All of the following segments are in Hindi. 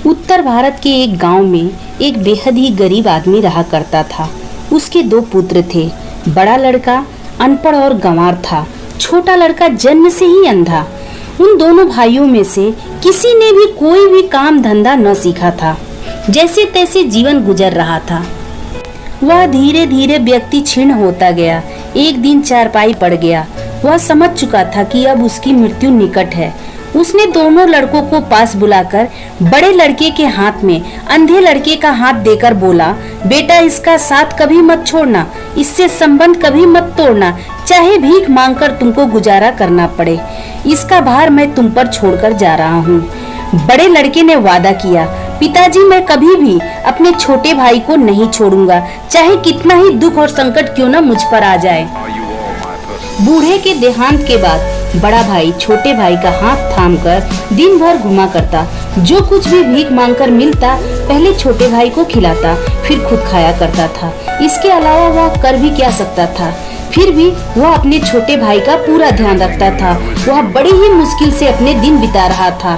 उत्तर भारत के एक गांव में एक बेहद ही गरीब आदमी रहा करता था। उसके दो पुत्र थे। बड़ा लड़का अनपढ़ और गंवार था, छोटा लड़का जन्म से ही अंधा। उन दोनों भाइयों में से किसी ने भी कोई भी काम धंधा न सीखा था। जैसे तैसे जीवन गुजर रहा था। वह धीरे धीरे व्यक्ति क्षीण होता गया। एक दिन चारपाई पड़ गया। वह समझ चुका था कि अब उसकी मृत्यु निकट है। उसने दोनों लड़कों को पास बुलाकर बड़े लड़के के हाथ में अंधे लड़के का हाथ देकर बोला, बेटा, इसका साथ कभी मत छोड़ना, इससे संबंध कभी मत तोड़ना, चाहे भीख मांगकर तुमको गुजारा करना पड़े। इसका भार मैं तुम पर छोड़कर जा रहा हूँ। बड़े लड़के ने वादा किया, पिताजी, मैं कभी भी अपने छोटे भाई को नहीं छोड़ूंगा, चाहे कितना ही दुख और संकट क्यों न मुझ पर आ जाए। बूढ़े के देहांत के बाद बड़ा भाई छोटे भाई का हाथ थामकर दिन भर घुमा करता। जो कुछ भी भीख मांगकर मिलता पहले छोटे भाई को खिलाता, फिर खुद खाया करता था। इसके अलावा वह कर भी क्या सकता था। फिर भी वह अपने छोटे भाई का पूरा ध्यान रखता था। वह बड़ी ही मुश्किल से अपने दिन बिता रहा था।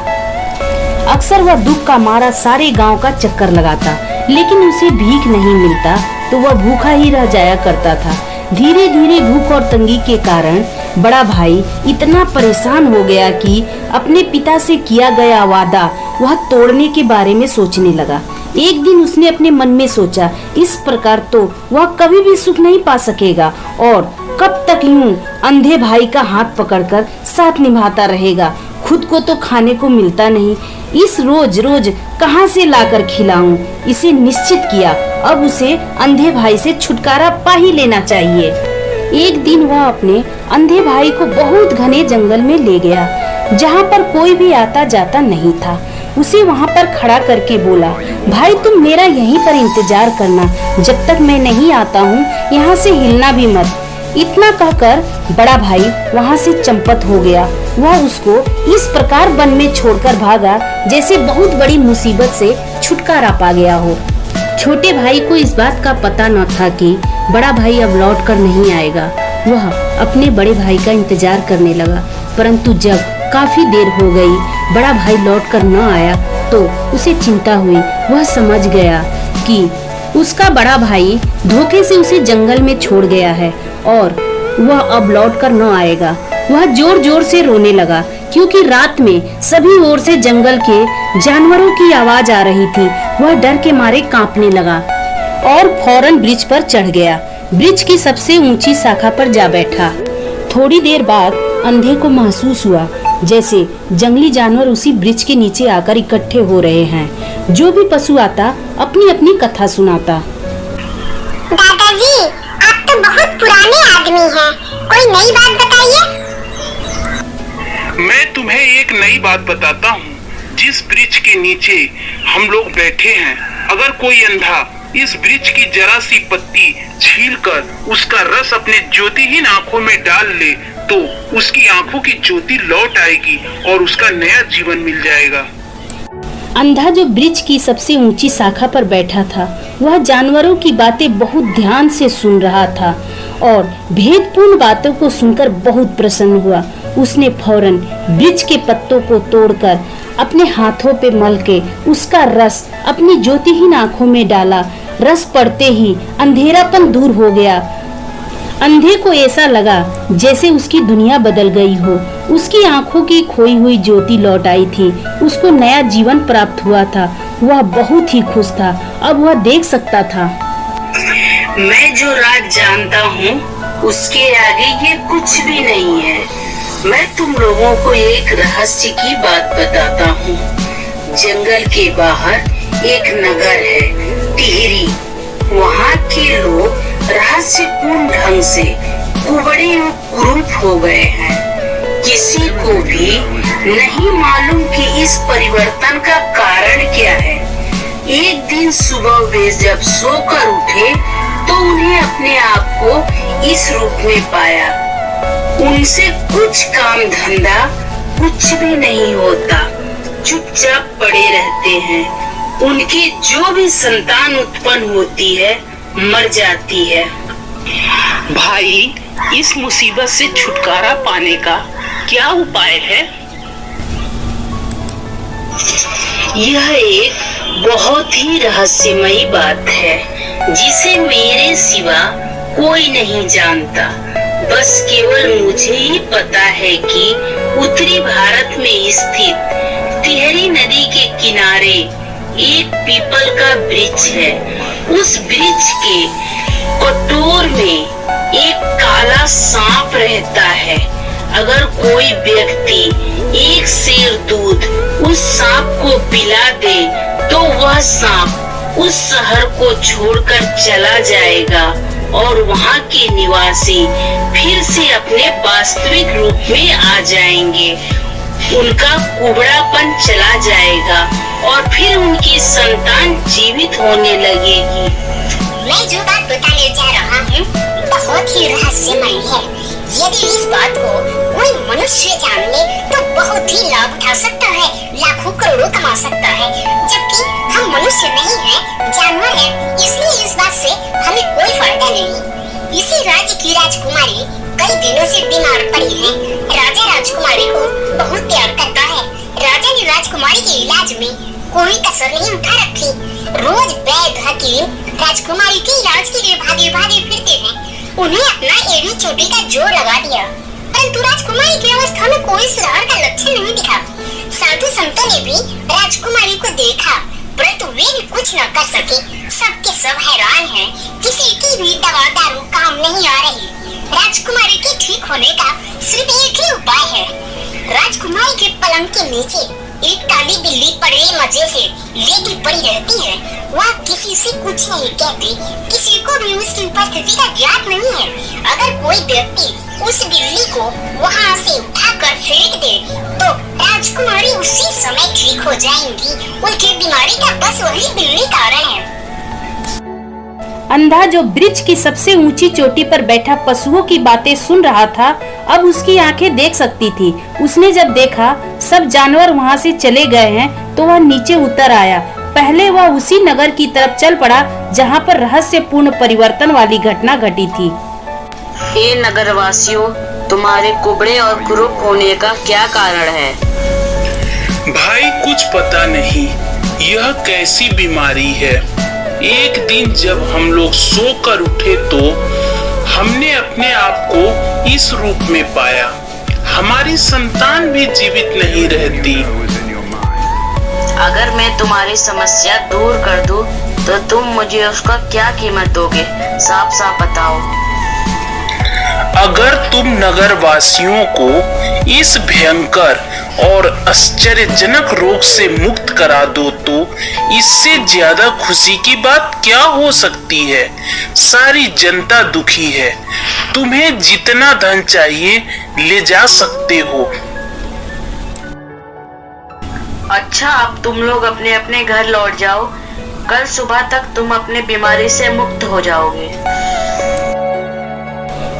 अक्सर वह दुख का मारा सारे गांव का चक्कर लगाता, लेकिन उसे भीख नहीं मिलता तो वह भूखा ही रह जाया करता था। धीरे धीरे भूख और तंगी के कारण बड़ा भाई इतना परेशान हो गया कि अपने पिता से किया गया वादा वह तोड़ने के बारे में सोचने लगा। एक दिन उसने अपने मन में सोचा, इस प्रकार तो वह कभी भी सुख नहीं पा सकेगा और कब तक यूं अंधे भाई का हाथ पकड़कर साथ निभाता रहेगा। खुद को तो खाने को मिलता नहीं, इस रोज रोज कहां से लाकर खिलाऊं। इसे निश्चित किया, अब उसे अंधे भाई से छुटकारा पा ही लेना चाहिए। एक दिन वह अपने अंधे भाई को बहुत घने जंगल में ले गया, जहां पर कोई भी आता जाता नहीं था। उसे वहां पर खड़ा करके बोला, भाई, तुम मेरा यहीं पर इंतजार करना, जब तक मैं नहीं आता हूँ यहाँ से हिलना भी मत। इतना कहकर बड़ा भाई वहाँ से चंपत हो गया। वह उसको इस प्रकार वन में छोड़कर भागा जैसे बहुत बड़ी मुसीबत से छुटकारा पा गया हो। छोटे भाई को इस बात का पता न था कि बड़ा भाई अब लौट कर नहीं आएगा। वह अपने बड़े भाई का इंतजार करने लगा, परंतु जब काफी देर हो गई, बड़ा भाई लौट कर न आया तो उसे चिंता हुई। वह समझ गया कि उसका बड़ा भाई धोखे से उसे जंगल में छोड़ गया है और वह अब लौट कर न आएगा। वह जोर जोर से रोने लगा, क्योंकि रात में सभी ओर से जंगल के जानवरों की आवाज आ रही थी। वह डर के मारे कांपने लगा और फौरन ब्रिज पर चढ़ गया। ब्रिज की सबसे ऊंची शाखा पर जा बैठा। थोड़ी देर बाद अंधे को महसूस हुआ जैसे जंगली जानवर उसी ब्रिज के नीचे आकर इकट्ठे हो रहे हैं। जो भी पशु आता अपनी अपनी कथा सुनाता। दादाजी, आप तो बहुत पुराने आदमी हैं, कोई नई बात बताइए। मैं तुम्हें एक नई बात बताता हूँ। जिस ब्रिज के नीचे हम लोग बैठे हैं, अगर कोई अंधा इस ब्रिज की जरा सी पत्ती छीलकर उसका रस अपने ज्योतिहीन आंखों में डाल ले तो उसकी आंखों की ज्योति लौट आएगी और उसका नया जीवन मिल जाएगा। अंधा जो ब्रिज की सबसे ऊंची शाखा पर बैठा था, वह जानवरों की बातें बहुत ध्यान से सुन रहा था और भेदपूर्ण बातों को सुनकर बहुत प्रसन्न हुआ। उसने फौरन ब्रिज के पत्तों को तोड़कर अपने हाथों पे मल के उसका रस अपनी ज्योतिहीन आंखों में डाला। रस पड़ते ही अंधेरापन दूर हो गया। अंधे को ऐसा लगा जैसे उसकी दुनिया बदल गई हो। उसकी आंखों की खोई हुई ज्योति लौट आई थी। उसको नया जीवन प्राप्त हुआ था। वह बहुत ही खुश था। अब वह देख सकता था। मैं जो राज जानता हूँ उसके आगे ये कुछ भी नहीं है। मैं तुम लोगों को एक रहस्य की बात बताता हूँ। जंगल के बाहर एक नगर है, टिहरी। वहाँ के लोग रहस्यपूर्ण ढंग से कुबड़े और कुरूप हो गए हैं। किसी को भी नहीं मालूम कि इस परिवर्तन का कारण क्या है। एक दिन सुबह वे जब सोकर उठे तो उन्हें अपने आप को इस रूप में पाया। उनसे कुछ काम धंधा कुछ भी नहीं होता, चुपचाप पड़े रहते हैं। उनकी जो भी संतान उत्पन्न होती है मर जाती है। भाई, इस मुसीबत से छुटकारा पाने का क्या उपाय है? यह एक बहुत ही रहस्यमयी बात है जिसे मेरे सिवा कोई नहीं जानता। बस केवल मुझे ही पता है कि उत्तरी भारत में स्थित टिहरी नदी के किनारे एक पीपल का वृक्ष है। उस वृक्ष के कटोर में एक काला सांप रहता है। अगर कोई व्यक्ति एक सेर दूध उस सांप को पिला दे तो वह सांप उस शहर को छोड़कर चला जाएगा और वहाँ के निवासी फिर से अपने वास्तविक रूप में आ जाएंगे। उनका कुबड़ापन चला जाएगा और फिर उनकी संतान जीवित होने लगेगी। मैं जो बात बताने जा रहा हूँ बहुत ही रहस्यमय है। यदि इस बात को कोई मनुष्य जान ले तो बहुत ही लाभ उठा सकता है, लाखों करोड़ों कमा सकता है। जबकि हम मनुष्य नहीं हैं, जानवर हैं, इसलिए इस बात से हमें कोई फायदा नहीं। इसी राज्य की राजकुमारी कई दिनों से बीमार पड़ी है। राजा राजकुमारी को बहुत प्यार करता है। राजा ने राजकुमारी के इलाज में कोई कसर नहीं उठा रखी। रोज वैद्य हकीम राजकुमारी के इलाज के लिए भागे भागे फिरते हैं। उन्हें अपना एड़ी चोटी का जोर लगा दिया, परंतु राजकुमारी की अवस्था में कोई सुधार का लक्षण नहीं दिखा। साधु संतों ने भी राजकुमारी को देखा, परंतु वे भी कुछ न कर सके। सबके सब हैरान हैं, किसी की भी दवा दारू काम नहीं आ रही। राजकुमारी के ठीक होने का सिर्फ एक ही उपाय है। राजकुमारी के पलंग के नीचे एक काली बिल्ली बड़े मजे से लेटी पड़ी रहती है। वह किसी से कुछ नहीं कहती, किसी को भी उसकी उपस्थिति का ज्ञात नहीं है। अगर कोई व्यक्ति उस बिल्ली को वहाँ से उठाकर फेंक दे तो राजकुमारी उसी समय ठीक हो जाएंगी। उनकी बीमारी का बस वही बिल्ली कारण है। अंधा जो वृक्ष की सबसे ऊंची चोटी पर बैठा पशुओं की बातें सुन रहा था, अब उसकी आंखें देख सकती थी। उसने जब देखा सब जानवर वहां से चले गए हैं तो वह नीचे उतर आया। पहले वह उसी नगर की तरफ चल पड़ा जहां पर रहस्यपूर्ण परिवर्तन वाली घटना घटी थी। हे नगरवासियों, तुम्हारे कुबड़े और कुरूप होने का क्या कारण है? भाई कुछ पता नहीं यह कैसी बीमारी है। एक दिन जब हम लोग सोकर उठे तो हमने अपने आप को इस रूप में पाया। हमारी संतान भी जीवित नहीं रहती। अगर मैं तुम्हारी समस्या दूर कर दूं, तो तुम मुझे उसका क्या कीमत दोगे? साफ साफ बताओ। अगर तुम नगरवासियों को इस भयंकर और आश्चर्यजनक रोग से मुक्त करा दो तो इससे ज्यादा खुशी की बात क्या हो सकती है। सारी जनता दुखी है। तुम्हें जितना धन चाहिए ले जा सकते हो। अच्छा, अब तुम लोग अपने अपने घर लौट जाओ। कल सुबह तक तुम अपने बीमारी से मुक्त हो जाओगे।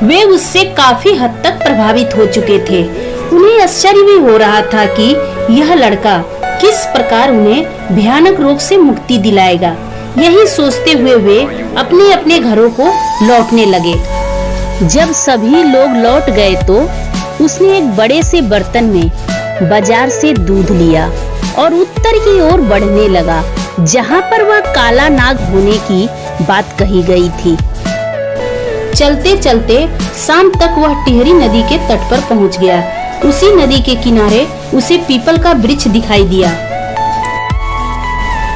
वे उससे काफी हद तक प्रभावित हो चुके थे। उन्हें आश्चर्य भी हो रहा था कि यह लड़का किस प्रकार उन्हें भयानक रोग से मुक्ति दिलाएगा। यही सोचते हुए वे अपने अपने घरों को लौटने लगे। जब सभी लोग लौट गए तो उसने एक बड़े से बर्तन में बाजार से दूध लिया और उत्तर की ओर बढ़ने लगा, जहाँ पर वह काला नाग होने की बात कही गई थी। चलते चलते शाम तक वह टिहरी नदी के तट पर पहुंच गया। उसी नदी के किनारे उसे पीपल का वृक्ष दिखाई दिया।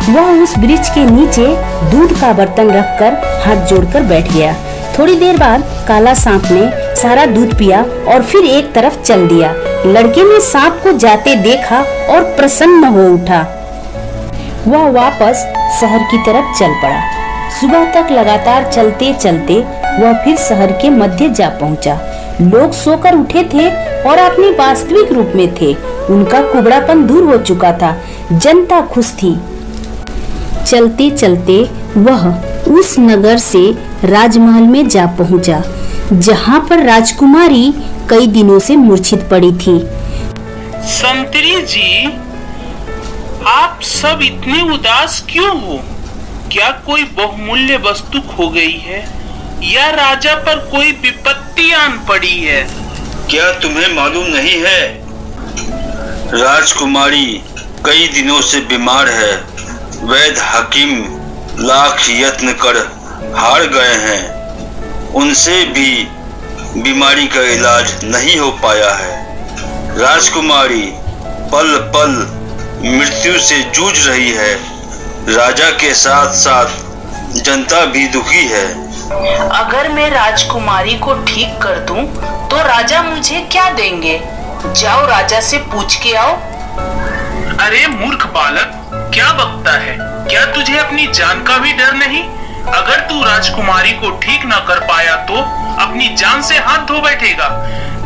वह उस वृक्ष के नीचे दूध का बर्तन रखकर हाथ जोड़कर बैठ गया। थोड़ी देर बाद काला सांप ने सारा दूध पिया और फिर एक तरफ चल दिया। लड़के ने सांप को जाते देखा और प्रसन्न हो उठा। वह वापस शहर की तरफ चल पड़ा। सुबह तक लगातार चलते चलते वह फिर शहर के मध्य जा पहुंचा। लोग सोकर उठे थे और अपने वास्तविक रूप में थे। उनका कुबड़ापन दूर हो चुका था। जनता खुश थी। चलते चलते वह उस नगर से राजमहल में जा पहुंचा, जहां पर राजकुमारी कई दिनों से मूर्छित पड़ी थी। संतरी जी, आप सब इतने उदास क्यों हो? क्या कोई बहुमूल्य वस्तु खो गई है या राजा पर कोई विपत्ति आन पड़ी है? क्या तुम्हें मालूम नहीं है? राजकुमारी कई दिनों से बीमार है। वैद्य हकीम लाख यत्न कर हार गए हैं, उनसे भी बीमारी का इलाज नहीं हो पाया है। राजकुमारी पल पल मृत्यु से जूझ रही है। राजा के साथ साथ जनता भी दुखी है। अगर मैं राजकुमारी को ठीक कर दूं, तो राजा मुझे क्या देंगे? जाओ राजा से पूछ के आओ। अरे मूर्ख बालक, क्या बकता है? क्या तुझे अपनी जान का भी डर नहीं? अगर तू राजकुमारी को ठीक न कर पाया तो अपनी जान से हाथ धो बैठेगा।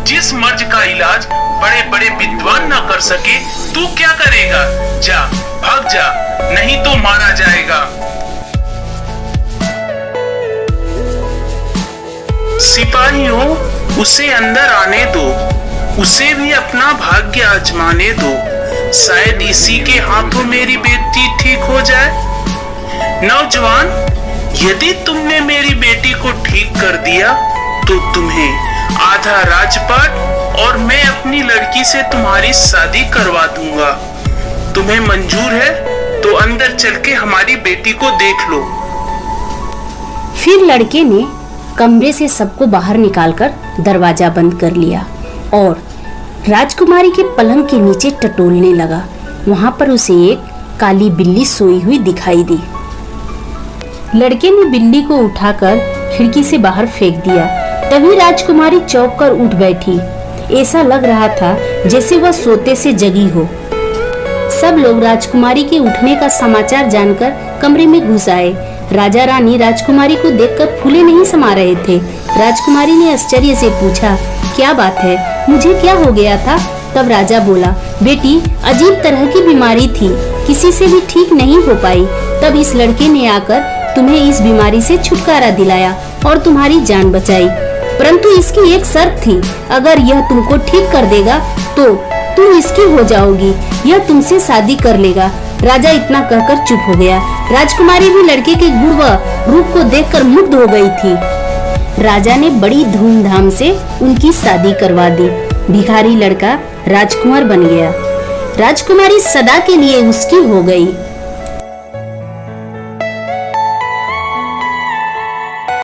जिस मर्ज का इलाज बड़े बड़े विद्वान न कर सके, तू क्या करेगा? जा, भाग जा, नहीं तो मारा जाएगा। सिपाहियों, उसे अंदर आने दो, उसे भी अपना भाग्य आजमाने दो। शायद इसी के हाथों मेरी बेटी ठीक हो जाए। नौजवान, यदि तुमने मेरी बेटी को ठीक कर दिया तो तुम्हें आधा राजपाट और मैं अपनी लड़की से तुम्हारी शादी करवा दूंगा। तुम्हें मंजूर है तो अंदर चल के हमारी बेटी को देख लो। फिर लड़के ने कमरे से सबको बाहर निकालकर दरवाजा बंद कर लिया और राजकुमारी के पलंग के नीचे टटोलने लगा। वहां पर उसे एक काली बिल्ली सोई हुई दिखाई दी। लड़के ने बिल्ली को उठाकर खिड़की से बाहर फेंक दिया। तभी राजकुमारी चौंक कर उठ बैठी। ऐसा लग रहा था जैसे वह सोते से जगी हो। सब लोग राजकुमारी के उठने का समाचार जानकर कमरे में घुस आए। राजा रानी राजकुमारी को देखकर फूले नहीं समा रहे थे। राजकुमारी ने आश्चर्य से पूछा, क्या बात है, मुझे क्या हो गया था? तब राजा बोला, बेटी, अजीब तरह की बीमारी थी, किसी से भी ठीक नहीं हो पाई। तब इस लड़के ने आकर तुम्हें इस बीमारी से छुटकारा दिलाया और तुम्हारी जान बचाई। परंतु इसकी एक शर्त थी, अगर यह तुमको ठीक कर देगा तो तुम इसकी हो जाओगी, यह तुमसे शादी कर लेगा। राजा इतना कहकर चुप हो गया। राजकुमारी भी लड़के के गुण व रूप को देखकर मुग्ध हो गई थी। राजा ने बड़ी धूमधाम से उनकी शादी करवा दी। भिखारी लड़का राजकुमार बन गया। राजकुमारी सदा के लिए उसकी हो गई।